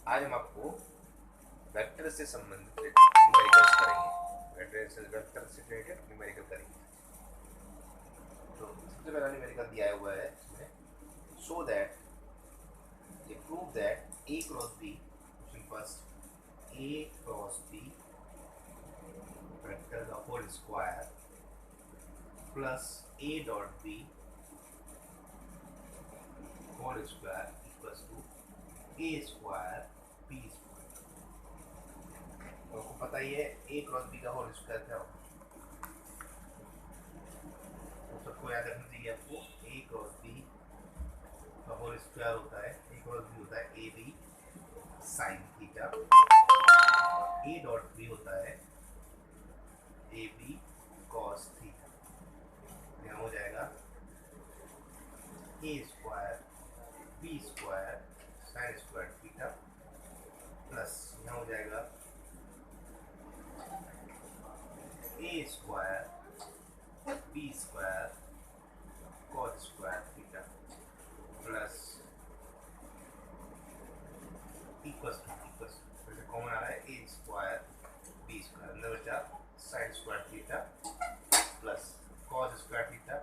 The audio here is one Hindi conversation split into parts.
आज हम आपको वेक्टर से संबंधित न्यूमेरिकल्स करेंगे। वेक्टर से रिलेटेड न्यूमेरिकल करेंगे। तो सबसे पहला न्यूमेरिकल दिया हुआ है इसमें, सो दैट ये prove that A cross B, question first, A cross B vector का whole square plus A dot B whole square equals to A square B square. तो आपको पता ही है ए क्रॉस बी का होल स्क्वायर क्या होगा, तो सबको याद रखना चाहिए आपको। ए क्रॉस बी का होल स्क्वायर होता है, ए क्रॉस बी होता है A B sine theta, A dot B होता है ए बी कॉस थीटा। यहाँ हो जाएगा A square B square sine square theta plus यहाँ हो जाएगा A square B square cos square theta plus equals to common आ रहा है ए स्क्वायर बी स्क्वायर, अंदर बचा sine square theta plus cos square theta,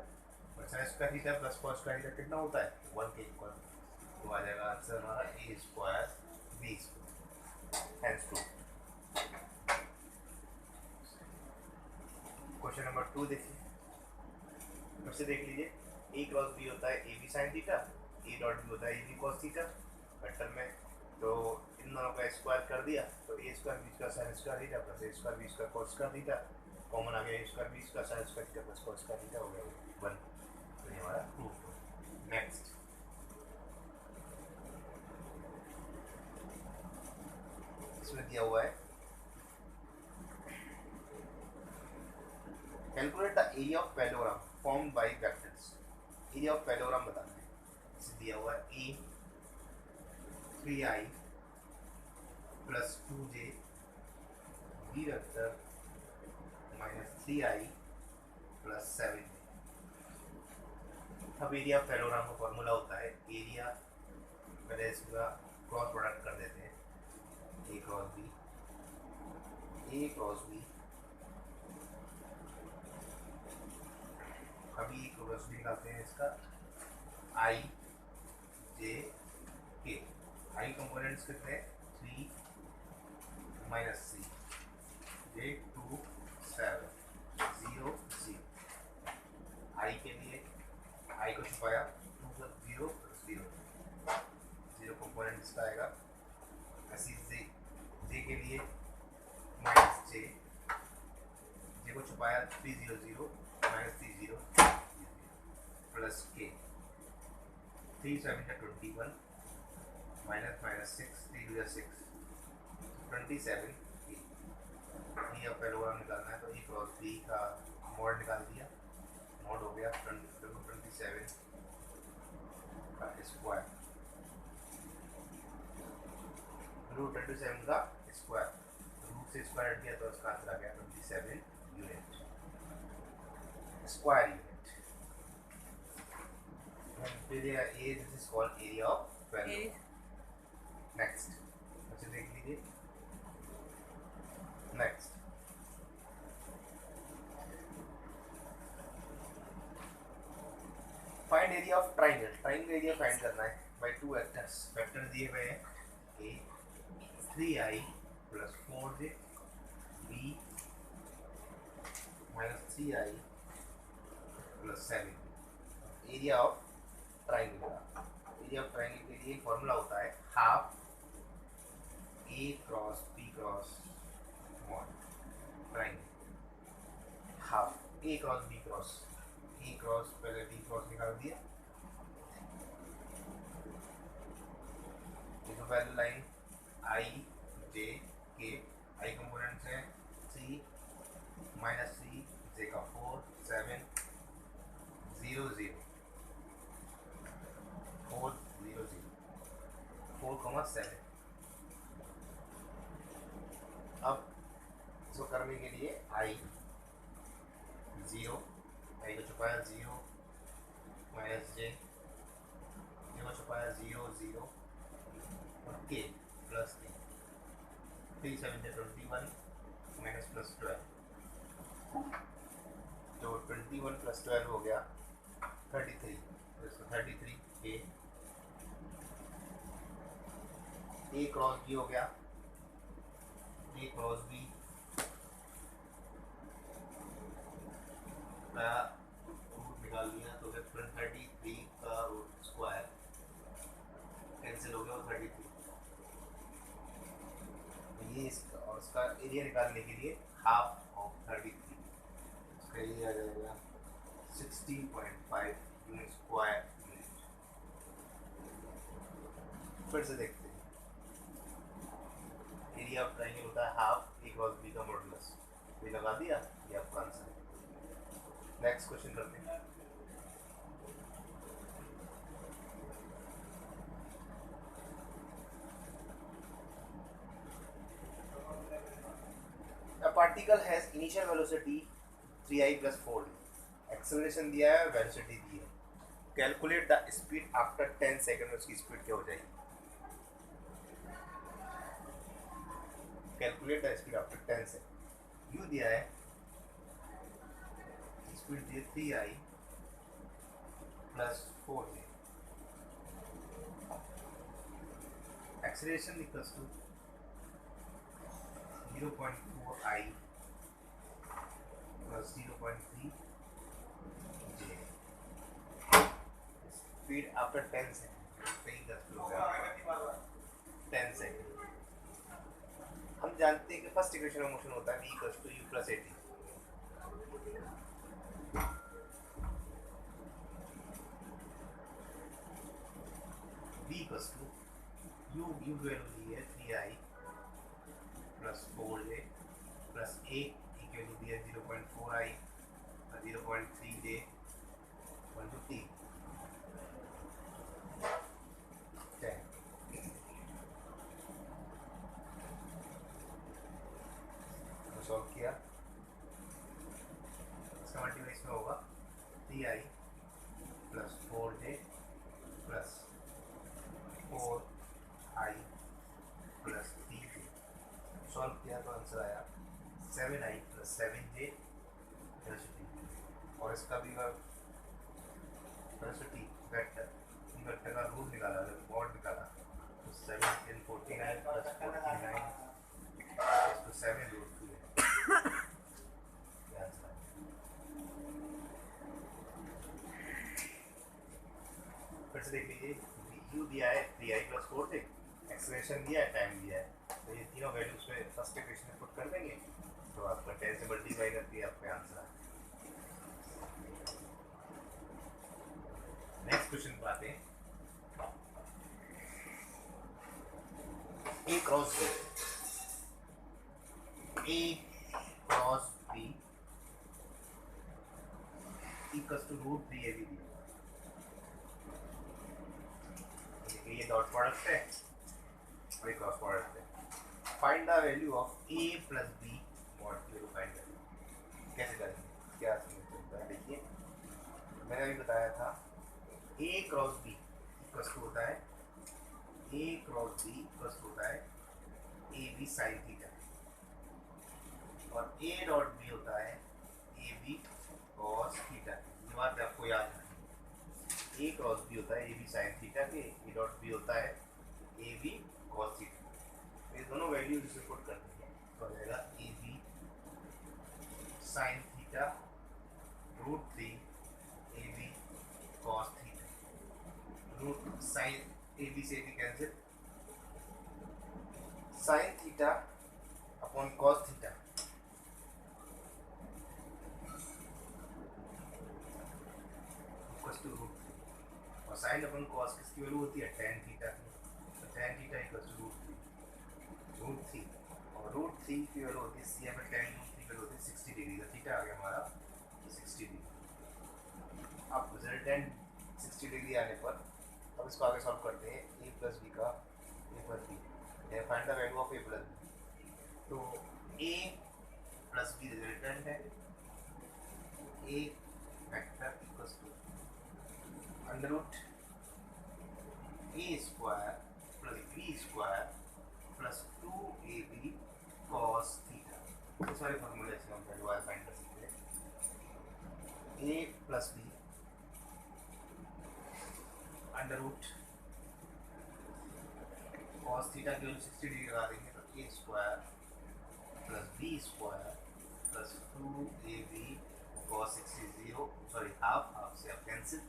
और sine square theta plus cos square theta कितना होता है 1 के इक्वल। तो आ जाएगा आंसर हमारा A square B square. Hence to question number 2 देखिए, फिर से देख लीजिए। ए क्रॉस बी होता है A B sine theta, A dot B होता है A B cos theta vector में। तो इन दोनों का स्क्वायर कर दिया तो A square B square sine square theta plus A square B square cos square theta, common आ गया A square B square sine square theta plus cos square theta हो गया 1। तो ये हमारा प्रूफ। नेक्स्ट इसमें दिया हुआ है, calculate the area of parallelogram formed by vectors. Area of parallelogram बताना है। इसे दिया हुआ है a 3i plus 2j b vector minus 3i plus 7j। अब एरिया ऑफ पैरेललोग्राम का फॉर्मूला होता है एरिया, पहले इसका क्रॉस प्रोडक्ट कर देते हैं, A cross B, A cross B, अभी क्रॉस बी निकालते हैं इसका आई जे के। आई कंपोनेंट्स कितने 3 माइनस सी, जे 2 7 0 0। आई के लिए आई को छुपाया 2 का 0 0 0 कंपोनेंट इसका आएगा। ऐसी जे के लिए माइनस जे, जे को छुपाया 3 0 0 माइनस 3 0 प्लस के 3 7 21 माइनस माइनस 6 3 6 27 के। ये अब पैरेललोग्राम निकालना है, तो ए क्रॉस बी का मॉड निकाल दिया, मॉड हो गया 27 का स्क्वायर, रूट 27 का स्क्वायर, रूट से स्क्वायर किया तो इसका आंसर आ गया 27 unit square unit. area A, this is called area of parallelogram. Next, अच्छा देख लीजिए। Next, find area of triangle. Triangle area find करना है by two vectors. Vectors दिए हुए हैं A 3i plus 4j, B minus 3i plus 7। Area of triangle, area of triangle के लिए फॉर्मूला होता है half A cross B cross mod triangle, half A cross B cross, A cross पहले बी क्रॉस निकाल दिया, ये तो पहली लाइन आई जे के, आई कंपोनेंट्स हैं 3 माइनस 3 जे का 4 7 0 0 4 0 0 4 7। अब इसको करने के लिए आई 0, आई को छुपाया 0 माइनस जे को छुपाया 0 0 और के प्लस 3 7 21 माइनस प्लस 12, तो 21 प्लस 12 हो गया 33, तो इसको 33 ए क्रॉस बी हो गया, ए क्रॉस बी का रूट निकाल लिया, तो फिर 33 का रूट स्क्वायर कैंसिल हो गया और 33, ये इसका और इसका एरिया निकालने के लिए हाफ ऑफ 33, इसका एरिया आ जाएगा 16.5 यूनिट स्क्वायर यूनिट। फिर से देखते हैं, एरिया ऑफ ट्रायंगल होता है हाफ ए क्रॉस बी का मॉडुलस, ये लगा दिया, ये आपका आंसर है। नेक्स्ट क्वेश्चन करते हैं। A particle has initial velocity 3i plus 4d, acceleration दिया है, वेलोसिटी दी है, calculate the speed after 10 second में उसकी स्पीड क्या हो जाएगी, calculate the speed after 10 second. U दिया है स्पीड दी 3i plus 4d, acceleration equals to 0.4i plus 0.3 j, speed after 10 seconds, सही 10 किलोमीटर 10 सेकंड। हम जानते हैं कि फर्स्ट इक्वेशन में मोशन होता है v equals to u plus at, v equals to u की वैल्यू दी है 3i plus 4j plus a की वैल्यू दी है 0.4i 0.3j 150 सॉल्व किया, इसका मल्टीप्लाई इसमें होगा 3i plus 4j plus 4i plus 3j, solve किया तो आंसर आया 7i प्लस 7j वेलोसिटी, और इसका भी वेलोसिटी वेक्टर का रूट निकाला, मॉड निकाला, तो 7 इन 49 प्लस 49 तो 7 रूट 2 है, ये आंसर है। फिर से देख लीजिए, u दिया है 3i प्लस 4j, एक्सेलरेशन दिया है, टाइम दिया है, तो ये तीनों वैल्यूज पे फर्स्ट इक्वेशन में पुट कर देंगे, तो आपका 10 से मल्टीप्लाई करके आपका आंसर है। नेक्स्ट क्वेश्चन पर आते हैं, A cross B, A cross B equals to root 3 A B दी, ये डॉट प्रोडक्ट है और ये क्रॉस प्रोडक्ट है। Find the value of a plus B mod की वैल्यू फाइंड करेंगे, कैसे करेंगे, क्या चलता है देखिए, मैंने अभी बताया था a cross B equals to होता है a cross B equals to होता है ए बी साइन थीटा, और a डॉट बी होता है ए बी कॉस थीटा, ये बात आपको याद है, ए क्रॉस बी होता है ए बी साइन थीटा के, ए डॉट बी होता है ए बी कॉस थीटा, ये दोनों वैल्यूज इसे पुट करते हैं, तो आ जाएगा A B sine theta root 3 A B cos theta, root sine a b से भी cancel, sine theta upon cos theta equals to root 3, और साइन अपन कॉस किसकी वैल्यू होती है tan थीटा की, तो tan theta equals to root 3, और रूट 3 की वैल्यू होती है सी में tan रूट 3 की वैल्यू होती है 60 डिग्री, तो थीटा आ गया हमारा 60 डिग्री। अब रिजल्टेंट 60 डिग्री आने पर अब इसको आगे सॉल्व करते हैं, a प्लस बी का a plus b, find the value of a plus b, तो a प्लस बी रिजल्टेंट है, a vector equals to under root a square plus b square plus 2ab cos theta, इस वाले फॉर्मूले से हम पहले वाला फाइंड कर सकते हैं। A plus B under root cos theta की वैल्यू 60 डिग्री लगा देंगे तो A square plus B square plus 2ab cos 60 0 sorry half half से अब कैंसिल,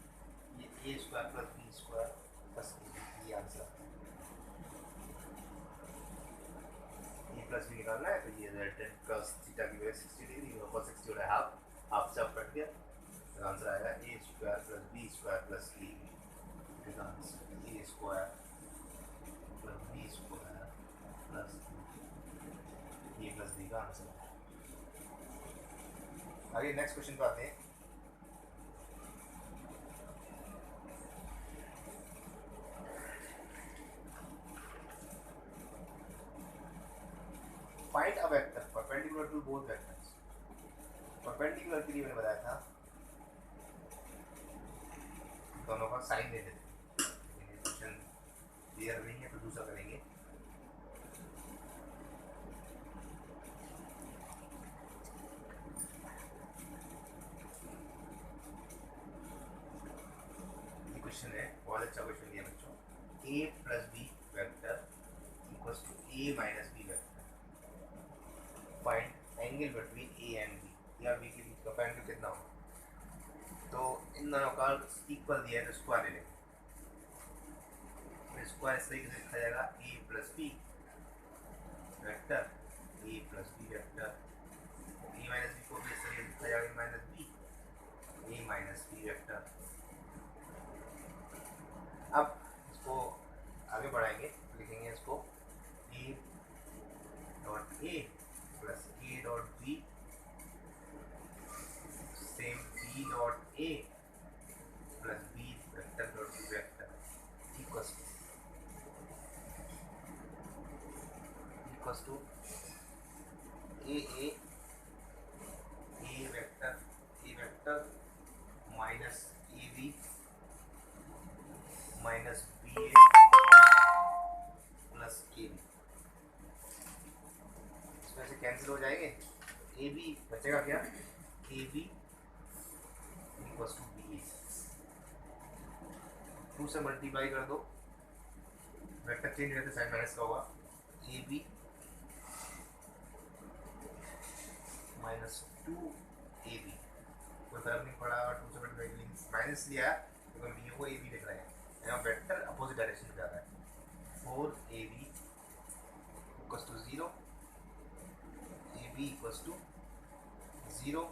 ये A square plus B square plus ये आंसर। ए प्लस बी निकालना है तो ये रिजल्टेंट कॉस थीटा की वैल्यू 60 डिग्री और कॉस 60 हो रहा है हाफ से अब कट गया तो आंसर आएगा A square plus B square plus A square plus B square plus A plus B का आंसर। आगे नेक्स्ट क्वेश्चन पे आते हैं। Find a vector perpendicular to both vectors. Perpendicular के लिए मैंने बताया था दोनों का साइन दे देते, क्वेश्चन क्लियर नहीं है तो दूसरा करेंगे। ये क्वेश्चन है बहुत अच्छा क्वेश्चन है बच्चों। a plus b vector equals to a minus b vector. Find angle between a and b, या b के बीच का एंगल कितना होगा। तो इन दोनों का इक्वल दिया है तो स्क्वायर ले लेंगे। स्क्वायर इस तरीके से लिखा जाएगा a plus b vector a plus b vector, a minus b को भी इस तरीके से लिखा जाएगा minus b a minus b vector. अब इसको आगे बढ़ाएंगे, लिखेंगे इसको a dot a plus a dot b same b dot a plus b vector dot b vector equals to a vector minus a b minus b a plus a b. इसमें से कैंसिल हो जाएंगे, ए बी बचेगा क्या, A B equals to B A. 2 से मल्टीप्लाई कर दो, वेक्टर चेंज रहते साइन माइनस का होगा, A B minus 2 A B, कोई फर्क नहीं पड़ा। 2 से मल्टीप्लाई माइनस लिया तो बी को ए बी लिख रहे हैं, यहाँ वेक्टर अपोजिट डायरेक्शन में जा रहा है। 4ab equals to 0, ab equals to 0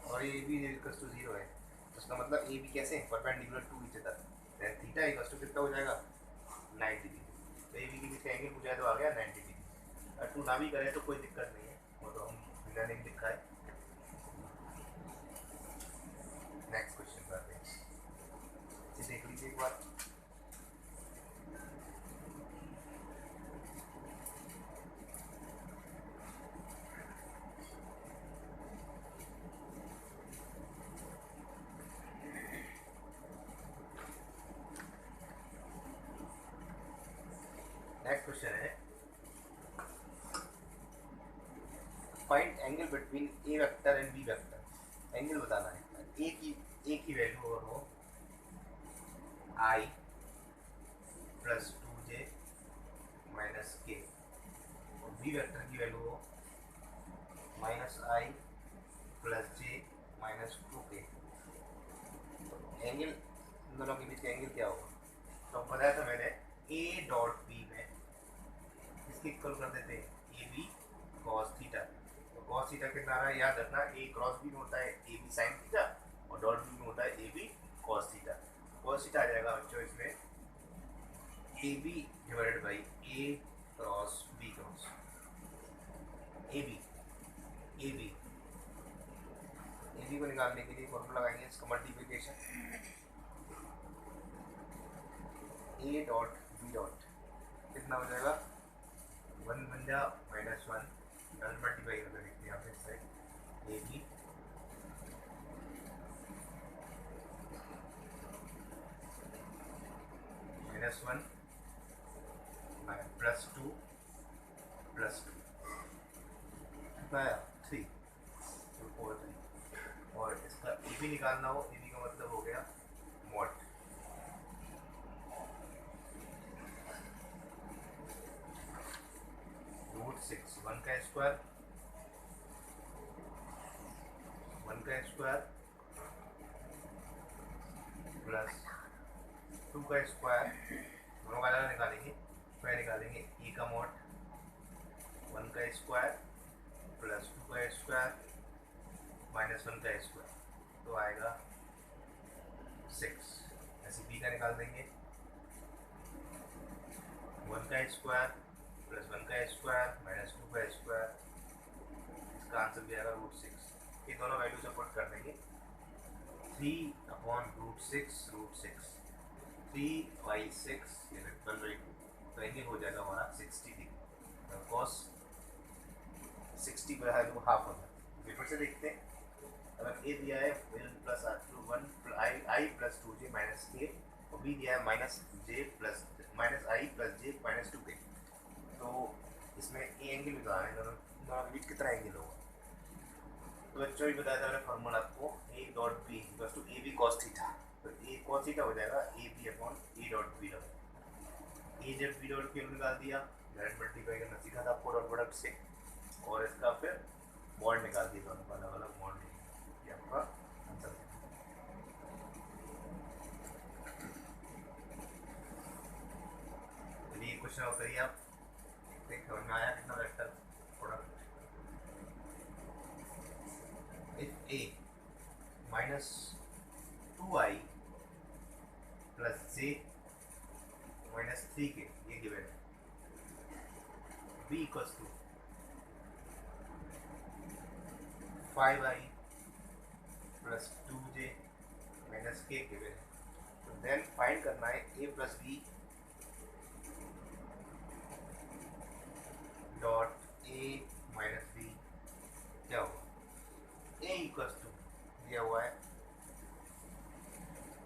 और ab इक्वल्स टू 0 है, तो उसका मतलब ab कैसे है perpendicular to each other, then theta equals to कितना हो जाएगा 90 डिग्री। तो ab के बीच का एंगल पूछा है तो आ गया 90 डिग्री। अगर टू ना भी करें तो कोई दिक्कत नहीं है, वो तो हम मैंने लिखा है। नेक्स्ट क्वेश्चन करते हैं, देख लीजिए एक बार। नेक्स्ट क्वेश्चन है find angle between a vector and b vector. Angle बताना है, ए की वैल्यू और हो आई प्लस 2j माइनस के, और बी वेक्टर की वैल्यू हो minus I plus J minus 2k। Angle in दोनों के बीच का एंगल क्या होगा, तो बताया था मैंने a डॉट बी में इसके इक्वल कर देते हैं ए बी कॉस थीटा। तो कॉस थीटा कितना आ रहा है याद रखना, ए क्रॉस बी में होता है ए बी साइन थीटा और डॉट बी में होता है A B cos theta. Cos theta आ जाएगा बच्चों इसमें A B divided by A cross B cross A B को निकालने के लिए फॉर्मूला लगाएंगे इसका multiplication, A dot B dot कितना हो जाएगा 1 बन जा माइनस 1 डबल मल्टीप्लाई कर देखते हैं यहाँ पे side a b -1 plus 2 plus 2 कितना आया 3 over 3 और इसका ए भी निकालना हो, ए बी का मतलब हो गया मॉड √6 1 का स्क्वायर प्लस 2 का स्क्वायर, दोनों का अलग निकालेंगे, फिर निकालेंगे ए का मॉड 1 का स्क्वायर प्लस 2 का स्क्वायर माइनस 1 का स्क्वायर, तो आएगा 6। ऐसे बी का निकाल देंगे 1 का स्क्वायर प्लस 1 का स्क्वायर माइनस 2 का स्क्वायर, इसका आंसर भी आएगा √6। ये दोनों वैल्यू सपोर्ट कर देंगे 3/√6 3/6 12/2, तो ये हो जाएगा हमारा 60 डिग्री। कॉस 60 का है तो हाफ हो जाए। फिर से देखते हैं, अगर ए दिया है 1 प्लस आई प्लस 2j माइनस के, और बी दिया है माइनस आई प्लस जे माइनस 2k, तो इसमें ए एंगल बताना है, दोनों के बीच कितना एंगल होगा। तो बच्चों भी बताया था मैंने फॉर्मूला आपको, A dot B equals to A B cos theta, तो ए कॉस थीटा हो जाएगा ए B upon A dot B dot. A जब बी डॉट बी निकाल दिया, डायरेक्ट मल्टीप्लाई करना सीखा था आपको डॉट प्रोडक्ट से, और इसका फिर मॉड निकाल दिया, दोनों का अलग अलग मॉड निकाल, ये आपका आंसर है। चलिए क्वेश्चन और करिए आप, देखते समझ में आया कितना vector product. If a minus 2i plus j minus 3k, ये given है, b equals to 5i plus 2j minus k given है, तो then find करना है a plus b dot a minus b क्या होगा। a इक्वल्स टू दिया हुआ है,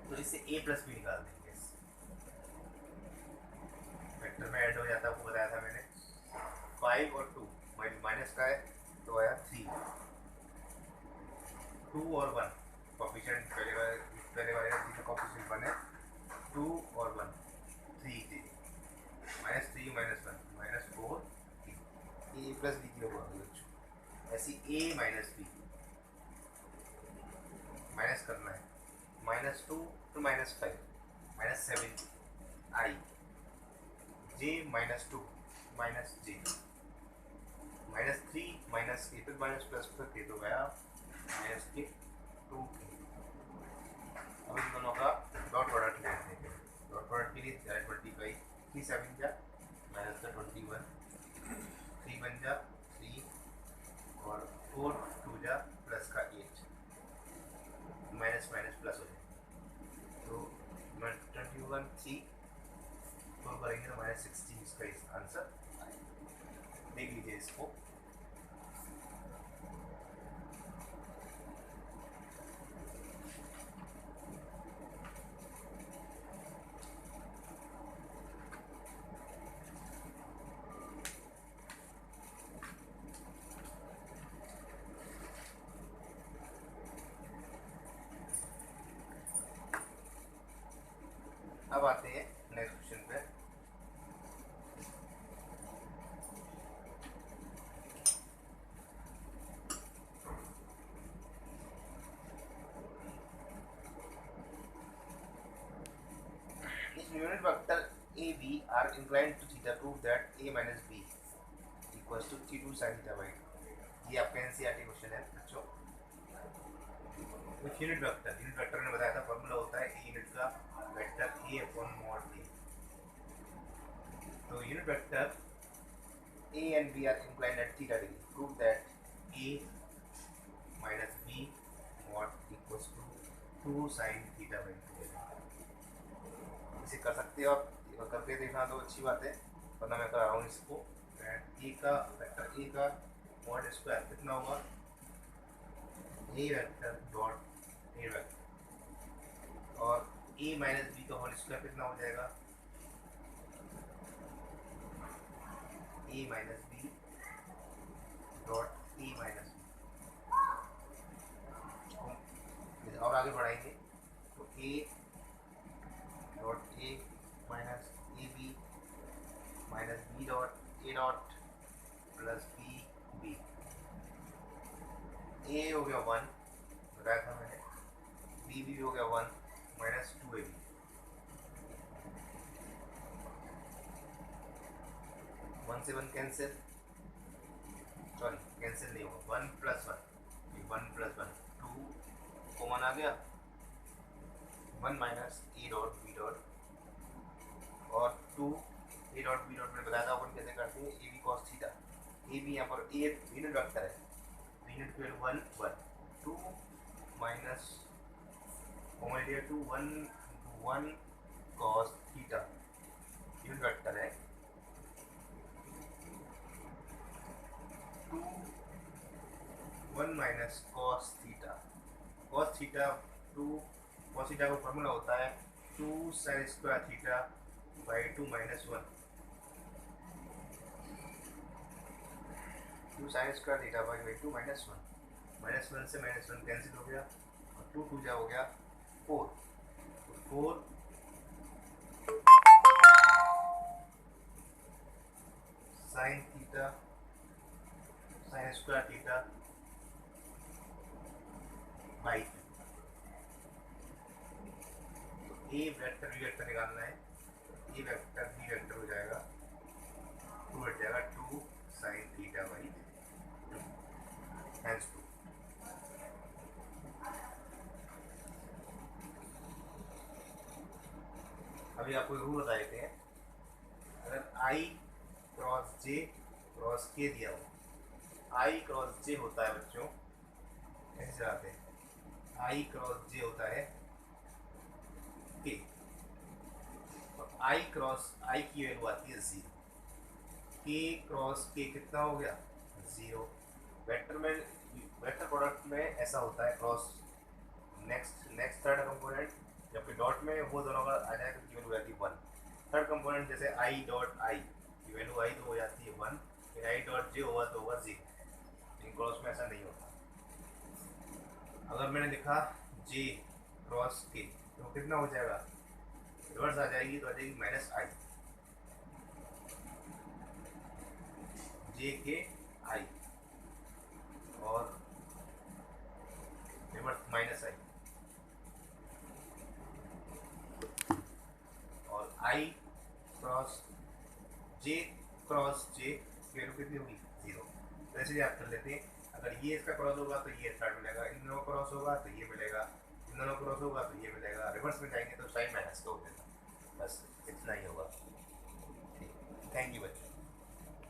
तो इससे a प्लस बी निकाल देंगे, वेक्टर में ऐड हो जाता है, आपको बताया था मैंने। 5 और 2 माइनस का है तो आया 3, 2 और 1 कोफिशिएंट पहले वाले का कोफिशिएंट 1 है, 2 और 1 3 थे, -3 -1 -4 a प्लस बी की होगा। ऐसी a माइनस बी माइनस करना है, -2 to -5 -7 i j -2 -j -3 -k, फिर माइनस प्लस पर के तो गया -k 2k। अब इन दोनों का डॉट प्रोडक्ट लेते हैं, डॉट प्रोडक्ट के लिए डायरेक्ट मल्टीप्लाई 3 7 जा माइनस का 21, 3 बन जा 3 और 4 2 जा प्लस का 8, माइनस माइनस प्लस हो जाए, तो 21 3 तो करेंगे तो -16 इसका इस आंसर देख लीजिए इसको। अब आते हैं नेक्स्ट क्वेश्चन पे। If unit vector a b are inclined to theta, prove that a minus b equals to 3 sin theta by 2। ये आपका एनसीईआरटी क्वेश्चन है बच्चों। कुछ यूनिट वेक्टर ने बताया था फॉर्मूला होता है ए यूनिट का vector a upon mod a. तो unit vector a and b are inclined at theta degree, prove that a minus b mod equals to 2 sin theta by 2। इसे कर सकते हो आप, करके देखना तो अच्छी बात है, वरना मैं कर रहा हूँ इसको। ए का वेक्टर ए का मॉड स्क्वायर कितना होगा, A vector dot A vector, और ए माइनस बी का होल स्क्वायर कितना हो जाएगा, A minus B dot A आगे बढ़ाएंगे तो A dot A minus A B minus B dot A dot plus B B. A हो गया 1 बताया था मैंने, बी भी हो गया 1 माइनस 2 ए बी। वन से वन कैंसिल, सॉरी कैंसिल नहीं होगा, 1 प्लस 1 1 प्लस 1 2 कॉमन आ गया, 1 minus a dot B dot और 2 ए डॉट बी डॉट मैंने बताया था अपन कैसे करते हैं, a B cos theta. A b यहाँ पर ए यूनिट वेक्टर है, यूनिट फिर 1 1 2 माइनस कॉमन लिया 2 1 कॉस थीटा यूनिट वेक्टर है, 2 1 minus cos theta. Cos theta 2 cos theta का फॉर्मूला होता है 2 sign square theta by 2 minus 1, 2 sign square theta by 2 minus 1, minus 1 से माइनस 1 कैंसिल हो गया और 2 2 जा हो गया 4, तो 4 sine theta sine square theta by, तो ए वेक्टर बी वेक्टर निकालना है, ए वेक्टर बी वेक्टर हो जाएगा 2 हट जाएगा 2 साइन थीटा बाई 2 हैंस 2। अभी आपको रूल बता देते हैं, अगर आई क्रॉस जे क्रॉस के दिया हो, आई क्रॉस जे होता है बच्चों ऐसे आते हैं, आई क्रॉस जे होता है के, और आई क्रॉस आई की वैल्यू आती है 0, के क्रॉस के कितना हो गया 0। वेक्टर में वेक्टर प्रोडक्ट में ऐसा होता है क्रॉस नेक्स्ट थर्ड कंपोनेंट, जबकि डॉट में वो दोनों का आ जाएगा की वैल्यू आती है 1। थर्ड कंपोनेंट जैसे आई डॉट आई की वैल्यू आई तो हो जाती है 1, फिर आई डॉट जे होगा तो होगा 0, लेकिन क्रॉस में ऐसा नहीं होता। अगर मैंने लिखा जे क्रॉस के तो कितना हो जाएगा, रिवर्स आ जाएगी तो आ जाएगी माइनस आई, जे के आई और रिवर्स माइनस आई, और आई क्रॉस जे की वैल्यू कितनी होगी 0। तो ऐसे आप कर लेते हैं, अगर ये इसका क्रॉस होगा तो ये थर्ड मिलेगा, इन दोनों क्रॉस होगा तो ये मिलेगा, इन दोनों क्रॉस होगा तो ये मिलेगा, रिवर्स में जाएंगे तो साइन माइनस का हो जाएगा।